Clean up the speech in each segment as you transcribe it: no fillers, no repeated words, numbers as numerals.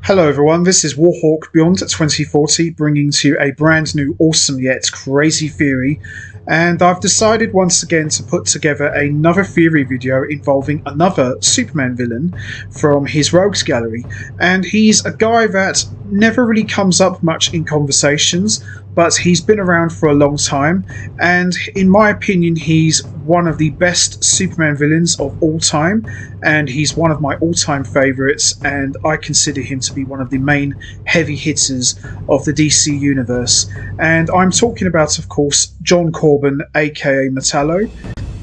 Hello everyone, this is Warhawk Beyond 2040 bringing to you a brand new awesome yet crazy theory, and I've decided once again to put together another theory video involving another Superman villain from his rogues gallery, and he's a guy that never really comes up much in conversations, but he's been around for a long time, and in my opinion he's one of the best Superman villains of all time, and he's one of my all-time favourites, and I consider him to be one of the main heavy hitters of the DC universe. And I'm talking about, of course, John Corbin, aka Metallo.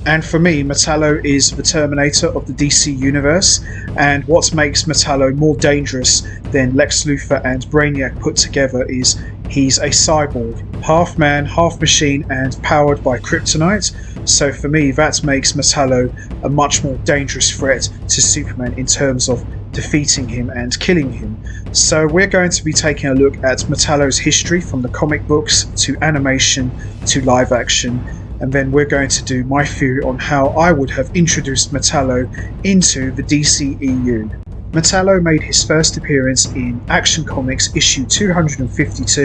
And for me, Metallo is the Terminator of the DC universe, and what makes Metallo more dangerous than Lex Luthor and Brainiac put together is he's a cyborg, half man, half machine, and powered by kryptonite. So for me, that makes Metallo a much more dangerous threat to Superman in terms of defeating him and killing him. So we're going to be taking a look at Metallo's history from the comic books to animation to live action, and then we're going to do my theory on how I would have introduced Metallo into the DCEU. Metallo made his first appearance in Action Comics issue 252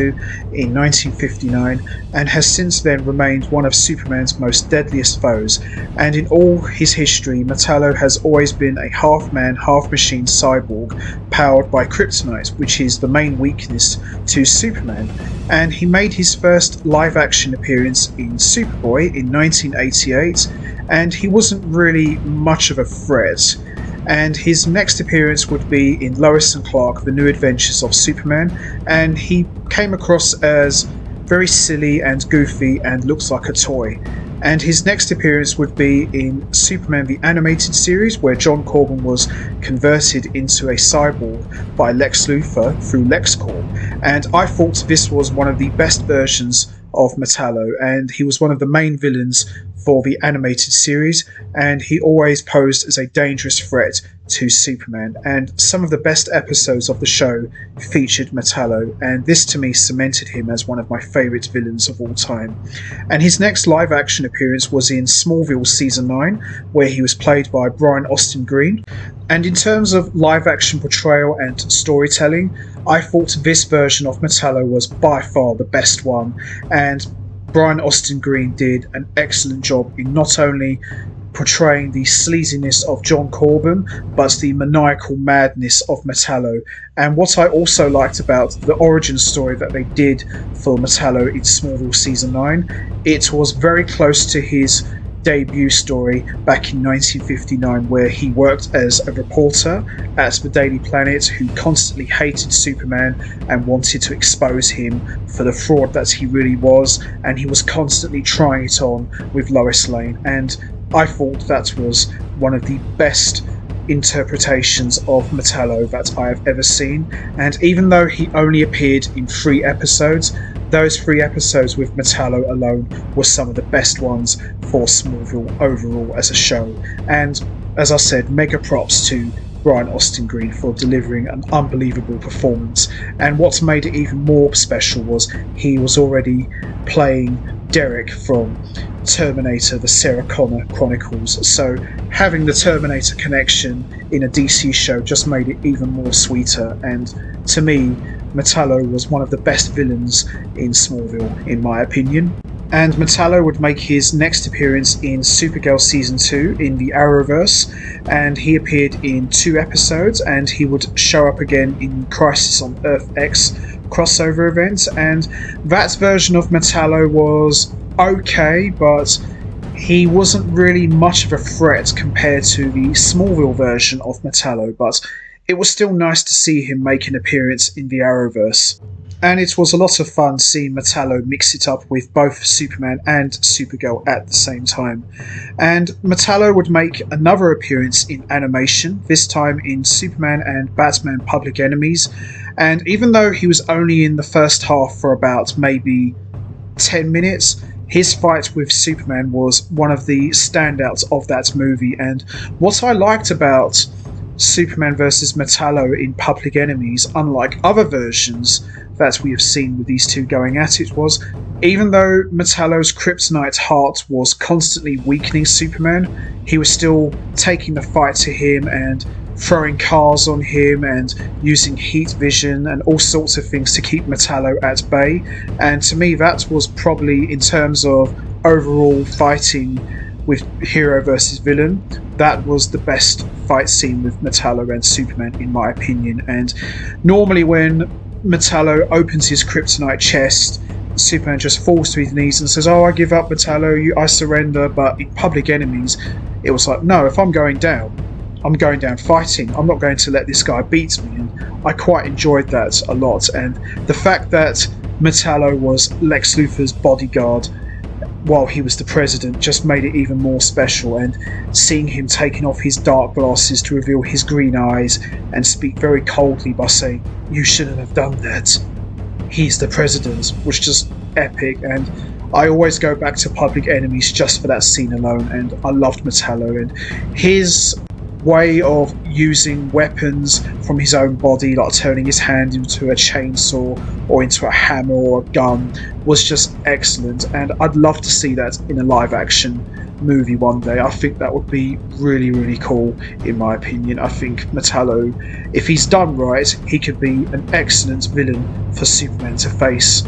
in 1959 and has since then remained one of Superman's most deadliest foes, and in all his history Metallo has always been a half-man, half-machine cyborg powered by kryptonite, which is the main weakness to Superman. And he made his first live-action appearance in Superboy in 1988, and he wasn't really much of a threat. And his next appearance would be in Lois and Clark, The New Adventures of Superman, and he came across as very silly and goofy and looks like a toy. And his next appearance would be in Superman the Animated Series, where John Corbin was converted into a cyborg by Lex Luthor through LexCorp, and I thought this was one of the best versions of Metallo, and he was one of the main villains for the animated series, and he always posed as a dangerous threat to Superman, and some of the best episodes of the show featured Metallo, and this to me cemented him as one of my favourite villains of all time. And his next live action appearance was in Smallville season 9, where he was played by Brian Austin Green, and in terms of live action portrayal and storytelling, I thought this version of Metallo was by far the best one, and Brian Austin Green did an excellent job in not only portraying the sleaziness of John Corbin, but the maniacal madness of Metallo. And what I also liked about the origin story that they did for Metallo in Smallville season 9, it was very close to his debut story back in 1959, where he worked as a reporter at the Daily Planet who constantly hated Superman and wanted to expose him for the fraud that he really was, and he was constantly trying it on with Lois Lane, and I thought that was one of the best interpretations of Metallo that I have ever seen. And even though he only appeared in 3 episodes, those 3 episodes with Metallo alone were some of the best ones for Smallville overall as a show. And as I said, mega props to Brian Austin Green for delivering an unbelievable performance. And what made it even more special was he was already playing Derek from Terminator, the Sarah Connor Chronicles, so having the Terminator connection in a DC show just made it even more sweeter. And to me, Metallo was one of the best villains in Smallville, in my opinion. And Metallo would make his next appearance in Supergirl Season 2 in the Arrowverse, and he appeared in 2 episodes, and he would show up again in Crisis on Earth X crossover event, and that version of Metallo was okay, but he wasn't really much of a threat compared to the Smallville version of Metallo, but it was still nice to see him make an appearance in the Arrowverse. And it was a lot of fun seeing Metallo mix it up with both Superman and Supergirl at the same time. And Metallo would make another appearance in animation, this time in Superman and Batman Public Enemies, and even though he was only in the first half for about maybe 10 minutes, his fight with Superman was one of the standouts of that movie. And what I liked about Superman vs. Metallo in Public Enemies, unlike other versions that we have seen with these two going at it, was even though Metallo's kryptonite heart was constantly weakening Superman, he was still taking the fight to him and throwing cars on him and using heat vision and all sorts of things to keep Metallo at bay. And to me, that was probably, in terms of overall fighting with hero versus villain, that was the best fight scene with Metallo and Superman, in my opinion. And normally when Metallo opens his kryptonite chest, Superman just falls to his knees and says, "Oh, I give up, Metallo, I surrender." But in Public Enemies, it was like, no, if I'm going down fighting. I'm not going to let this guy beat me. And I quite enjoyed that a lot. And the fact that Metallo was Lex Luthor's bodyguard while he was the president just made it even more special. And seeing him taking off his dark glasses to reveal his green eyes and speak very coldly by saying, "You shouldn't have done that. He's the president," was just epic. And I always go back to Public Enemies just for that scene alone. And I loved Metallo, and his way of using weapons from his own body, like turning his hand into a chainsaw or into a hammer or a gun, was just excellent. And I'd love to see that in a live action movie one day. I think that would be really, really cool, in my opinion. I think Metallo, if he's done right, he could be an excellent villain for Superman to face.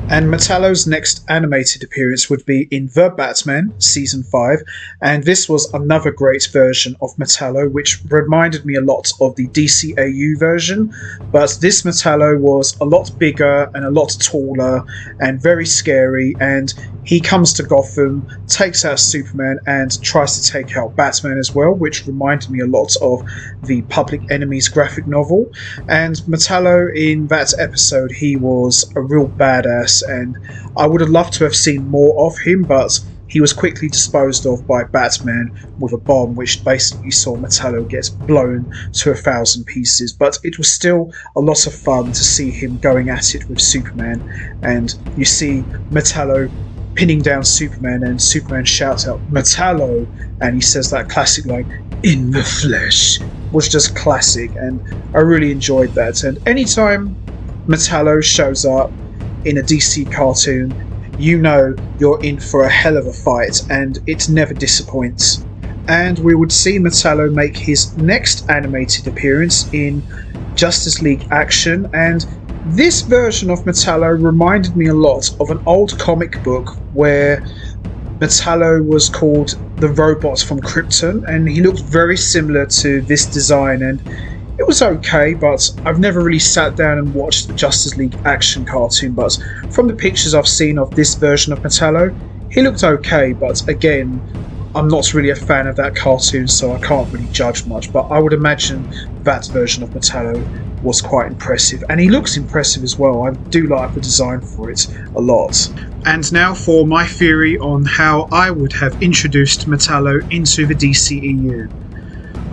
And Metallo's next animated appearance would be in The Batman, Season 5, and this was another great version of Metallo, which reminded me a lot of the DCEU version, but this Metallo was a lot bigger and a lot taller and very scary, and he comes to Gotham, takes out Superman, and tries to take out Batman as well, which reminded me a lot of the Public Enemies graphic novel. And Metallo, in that episode, he was a real badass, and I would have loved to have seen more of him, but he was quickly disposed of by Batman with a bomb, which basically saw Metallo get blown to 1,000 pieces. But it was still a lot of fun to see him going at it with Superman, and you see Metallo pinning down Superman, and Superman shouts out, "Metallo," and he says that classic line, "In the flesh," was just classic, and I really enjoyed that. And anytime Metallo shows up in a DC cartoon, you know you're in for a hell of a fight, and it never disappoints. And we would see Metallo make his next animated appearance in Justice League Action, and this version of Metallo reminded me a lot of an old comic book where Metallo was called the Robot from Krypton, and he looked very similar to this design, and it was okay, but I've never really sat down and watched the Justice League Action cartoon. But from the pictures I've seen of this version of Metallo, he looked okay, but again, I'm not really a fan of that cartoon, so I can't really judge much, but I would imagine that version of Metallo was quite impressive, and he looks impressive as well. I do like the design for it a lot. And now for my theory on how I would have introduced Metallo into the DCEU.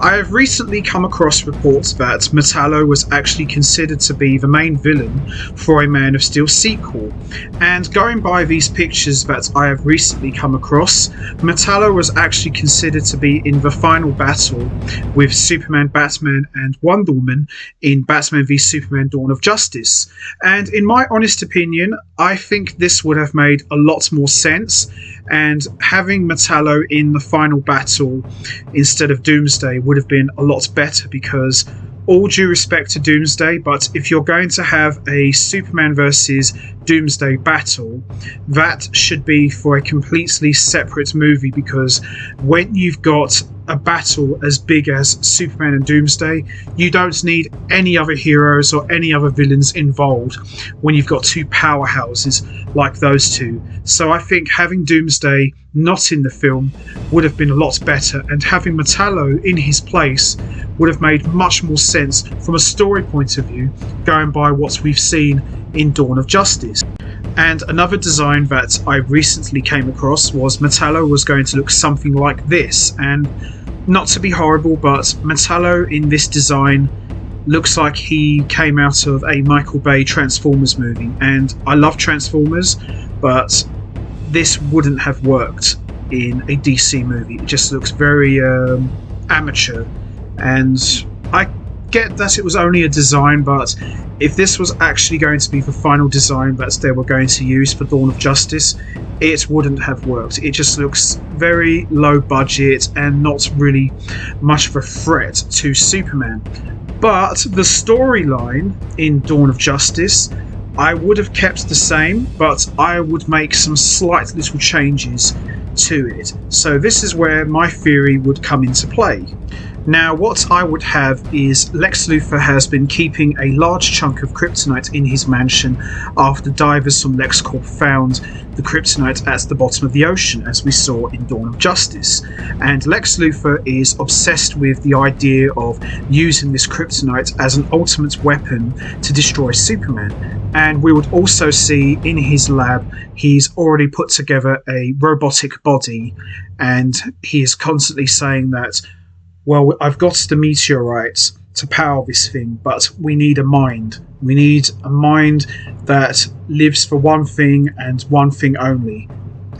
I have recently come across reports that Metallo was actually considered to be the main villain for a Man of Steel sequel, and going by these pictures that I have recently come across, Metallo was actually considered to be in the final battle with Superman, Batman and Wonder Woman in Batman v Superman Dawn of Justice. And in my honest opinion, I think this would have made a lot more sense, and having Metallo in the final battle instead of Doomsday would have been a lot better, because all due respect to Doomsday, but if you're going to have a Superman versus Doomsday battle, that should be for a completely separate movie, because when you've got a battle as big as Superman and Doomsday, you don't need any other heroes or any other villains involved when you've got two powerhouses like those two. So I think having Doomsday not in the film would have been a lot better, and having Metallo in his place would have made much more sense from a story point of view, going by what we've seen in Dawn of Justice. And another design that I recently came across was Metallo was going to look something like this, and not to be horrible, but Metallo in this design looks like he came out of a Michael Bay Transformers movie, and I love Transformers, but this wouldn't have worked in a DC movie. It just looks very amateur, and I get that it was only a design, but if this was actually going to be the final design that they were going to use for Dawn of Justice, it wouldn't have worked. It just looks very low budget and not really much of a threat to Superman. But the storyline in Dawn of Justice, I would have kept the same, but I would make some slight little changes to it. So this is where my theory would come into play. Now, what I would have is Lex Luthor has been keeping a large chunk of kryptonite in his mansion after divers from LexCorp found the kryptonite at the bottom of the ocean, as we saw in Dawn of Justice. And Lex Luthor is obsessed with the idea of using this kryptonite as an ultimate weapon to destroy Superman. And we would also see in his lab, he's already put together a robotic body, and he is constantly saying that, well, I've got the meteorites to power this thing, but we need a mind. We need a mind that lives for one thing and one thing only: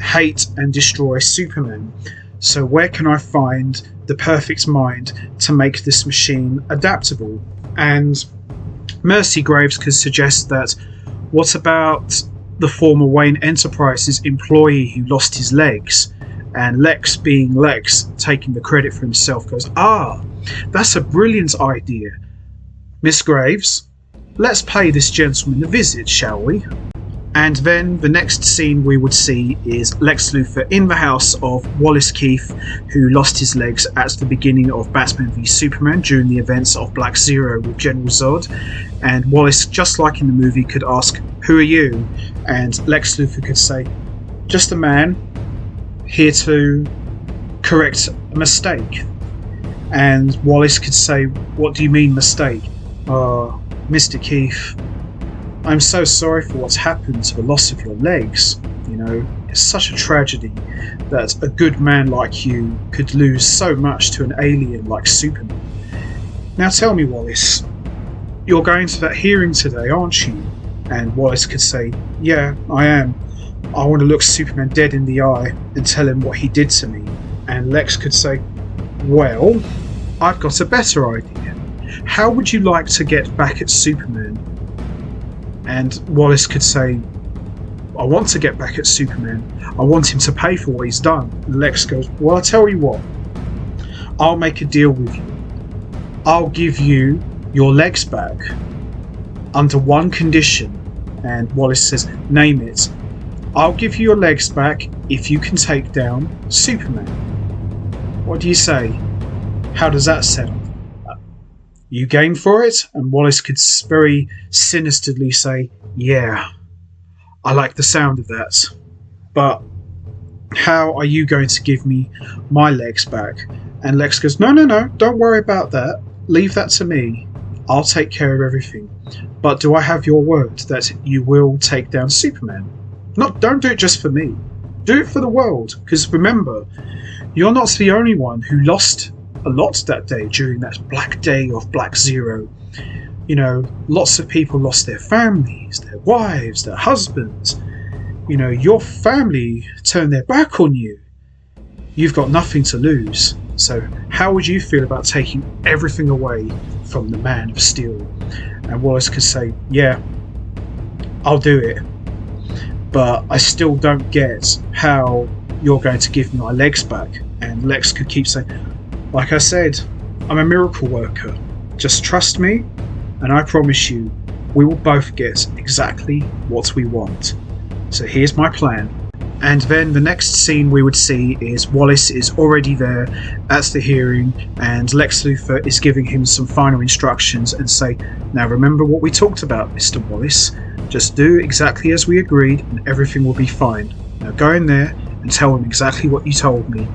hate and destroy Superman. So where can I find the perfect mind to make this machine adaptable? And Mercy Graves could suggest that, what about the former Wayne Enterprises employee who lost his legs? And Lex, being Lex, taking the credit for himself, goes, that's a brilliant idea. Miss Graves, let's pay this gentleman a visit, shall we? And then the next scene we would see is Lex Luthor in the house of Wallace Keith, who lost his legs at the beginning of Batman v Superman during the events of Black Zero with General Zod. And Wallace, just like in the movie, could ask, "Who are you?" And Lex Luthor could say, "Just a man here to correct a mistake." And Wallace could say, "What do you mean mistake?" Mr. Keith, I'm so sorry for what's happened to the loss of your legs. You know, it's such a tragedy that a good man like you could lose so much to an alien like Superman. Now tell me, Wallace, you're going to that hearing today, aren't you? And Wallace could say, "Yeah, I am. I want to look Superman dead in the eye and tell him what he did to me." And Lex could say, "Well, I've got a better idea. How would you like to get back at Superman?" And Wallace could say, "I want to get back at Superman. I want him to pay for what he's done." And Lex goes, "Well, I'll tell you what. I'll make a deal with you. I'll give you your legs back under one condition." And Wallace says, "Name it." "I'll give you your legs back if you can take down Superman." What do you say? How does that sound? You game for it? And Wallace could very sinisterly say, "Yeah, I like the sound of that. But how are you going to give me my legs back?" And Lex goes, No, don't worry about that. Leave that to me. I'll take care of everything. But do I have your word that you will take down Superman? Don't do it just for me. Do it for the world. Because remember, you're not the only one who lost a lot that day during that black day of Black Zero. You know, lots of people lost their families, their wives, their husbands. You know, your family turned their back on you. You've got nothing to lose. So how would you feel about taking everything away from the Man of Steel? And Wallace could say, "Yeah, I'll do it. But I still don't get how you're going to give me my legs back." And Lex could keep saying, "Like I said, I'm a miracle worker. Just trust me, and I promise you, we will both get exactly what we want. So here's my plan." And then the next scene we would see is Wallace is already there at the hearing, and Lex Luthor is giving him some final instructions and say, "Now remember what we talked about, Mr. Wallace. Just do exactly as we agreed and everything will be fine. Now go in there and tell him exactly what you told me."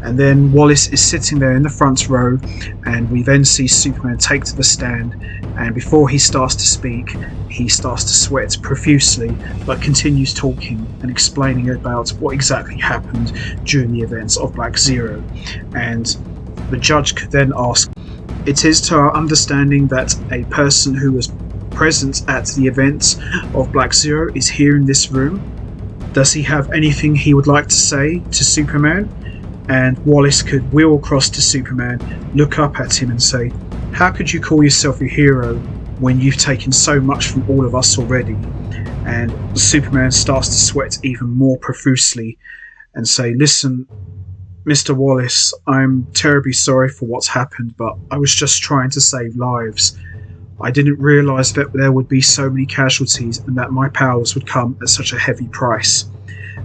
And then Wallace is sitting there in the front row, and we then see Superman take to the stand, and before he starts to speak, he starts to sweat profusely, but continues talking and explaining about what exactly happened during the events of Black Zero. And the judge could then ask, "It is to our understanding that a person who was present at the events of Black Zero is here in this room. Does he have anything he would like to say to Superman?" And Wallace could wheel across to Superman, look up at him and say, How could you call yourself a hero when you've taken so much from all of us already? And Superman starts to sweat even more profusely and say, listen, Mr. Wallace, I'm terribly sorry for what's happened, but I was just trying to save lives. I didn't realise that there would be so many casualties and that my powers would come at such a heavy price.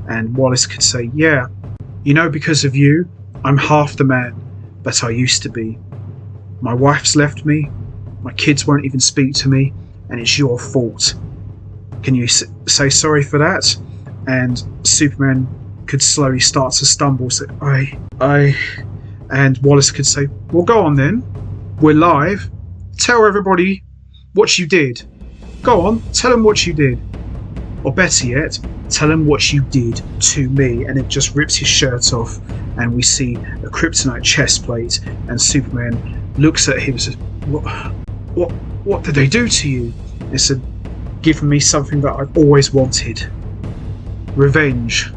And Wallace could say, yeah, you know, because of you, I'm half the man that I used to be. My wife's left me, my kids won't even speak to me, and it's your fault. Can you say sorry for that? And Superman could slowly start to stumble, say, I... And Wallace could say, well, go on then. We're live. Tell everybody what you did. Go on, tell them what you did. Or better yet, tell them what you did to me. And it just rips his shirt off, and we see a kryptonite chest plate, and Superman looks at him and says, what did they do to you? They said, give me something that I've always wanted. Revenge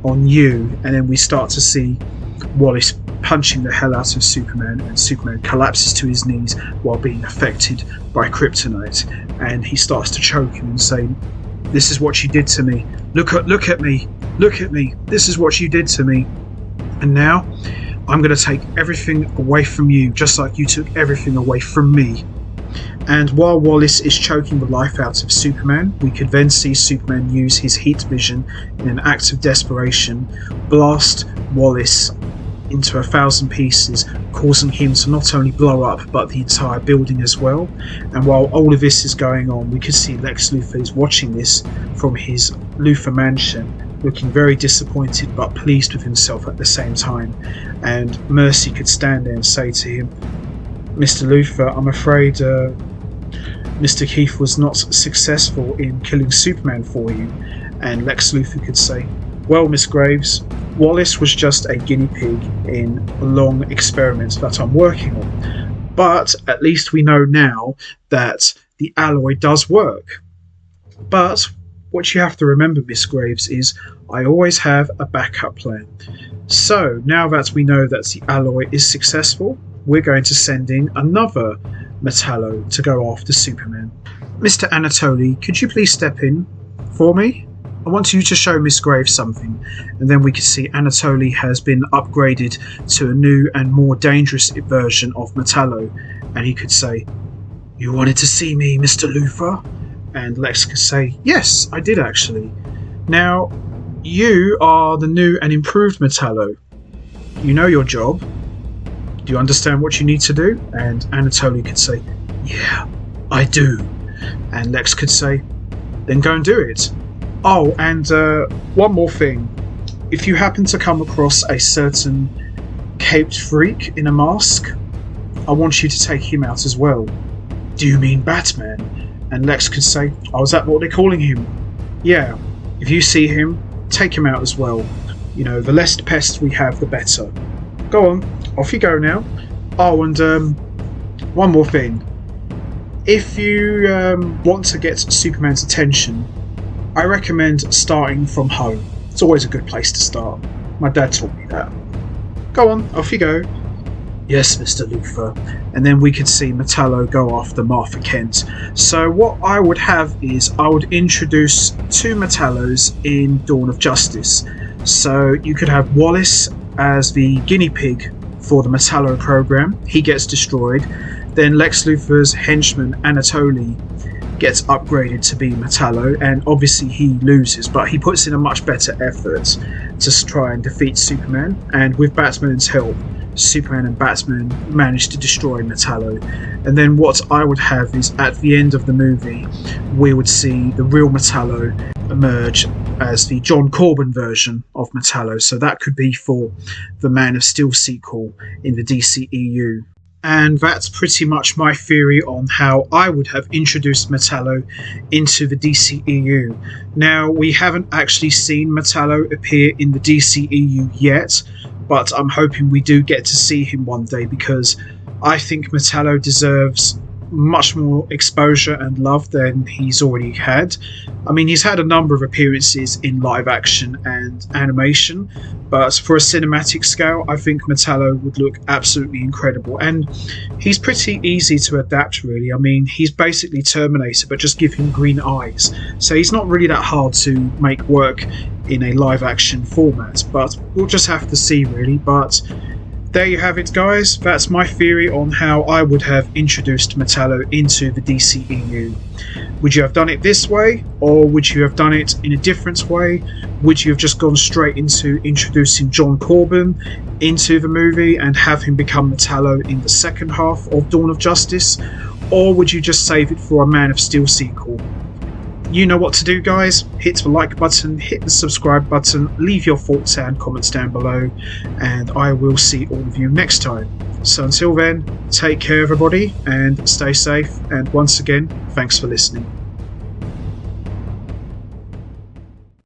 on you. And then we start to see Wallace punching the hell out of Superman, and Superman collapses to his knees while being affected by kryptonite, and he starts to choke him and say, this is what you did to me. Look at me. This is what you did to me. And now I'm going to take everything away from you, just like you took everything away from me. And while Wallace is choking the life out of Superman, we could then see Superman use his heat vision in an act of desperation, blast Wallace into 1,000 pieces, causing him to not only blow up but the entire building as well. And while all of this is going on, we could see Lex Luthor is watching this from his Luthor mansion, looking very disappointed but pleased with himself at the same time. And Mercy could stand there and say to him, Mr. Luthor, I'm afraid Mr. Keith was not successful in killing Superman for you. And Lex Luthor could say, well, Miss Graves, Wallace was just a guinea pig in a long experiment that I'm working on. But at least we know now that the alloy does work. But what you have to remember, Miss Graves, is I always have a backup plan. So now that we know that the alloy is successful, we're going to send in another Metallo to go after Superman. Mr. Anatoly, could you please step in for me? I want you to show Miss Graves something. And then we can see Anatoly has been upgraded to a new and more dangerous version of Metallo. And he could say, you wanted to see me, Mr. Luthor? And Lex could say, yes, I did actually. Now, you are the new and improved Metallo. You know your job. Do you understand what you need to do? And Anatoly could say, yeah, I do. And Lex could say, then go and do it. Oh, and one more thing. If you happen to come across a certain caped freak in a mask, I want you to take him out as well. Do you mean Batman? And Lex could say, oh, is that what they're calling him? Yeah, if you see him, take him out as well. You know, the less pests we have, the better. Go on, off you go now. Oh, and one more thing. If you want to get Superman's attention, I recommend starting from home. It's always a good place to start. My dad taught me that. Go on, off you go. Yes, Mr. Luthor. And then we could see Metallo go after Martha Kent. So what I would have is I would introduce two Metallos in Dawn of Justice. So you could have Wallace as the guinea pig for the Metallo program. He gets destroyed. Then Lex Luthor's henchman Anatoly gets upgraded to be Metallo, and obviously he loses, but he puts in a much better effort to try and defeat Superman, and with Batman's help, Superman and Batman manage to destroy Metallo. And then what I would have is at the end of the movie we would see the real Metallo emerge as the John Corbin version of Metallo, so that could be for the Man of Steel sequel in the DCEU. And that's pretty much my theory on how I would have introduced Metallo into the DCEU. Now, we haven't actually seen Metallo appear in the DCEU yet, but I'm hoping we do get to see him one day, because I think Metallo deserves much more exposure and love than he's already had. I mean, he's had a number of appearances in live action and animation, but for a cinematic scale, I think Metallo would look absolutely incredible. And he's pretty easy to adapt, really. I mean, he's basically Terminator, but just give him green eyes. So he's not really that hard to make work in a live action format, but we'll just have to see, really. But there you have it, guys. That's my theory on how I would have introduced Metallo into the DCEU. Would you have done it this way, or would you have done it in a different way? Would you have just gone straight into introducing John Corbin into the movie and have him become Metallo in the second half of Dawn of Justice? Or would you just save it for a Man of Steel sequel? You know what to do, guys. Hit the like button, hit the subscribe button, leave your thoughts and comments down below, and I will see all of you next time. So until then, take care everybody and stay safe, and once again, thanks for listening.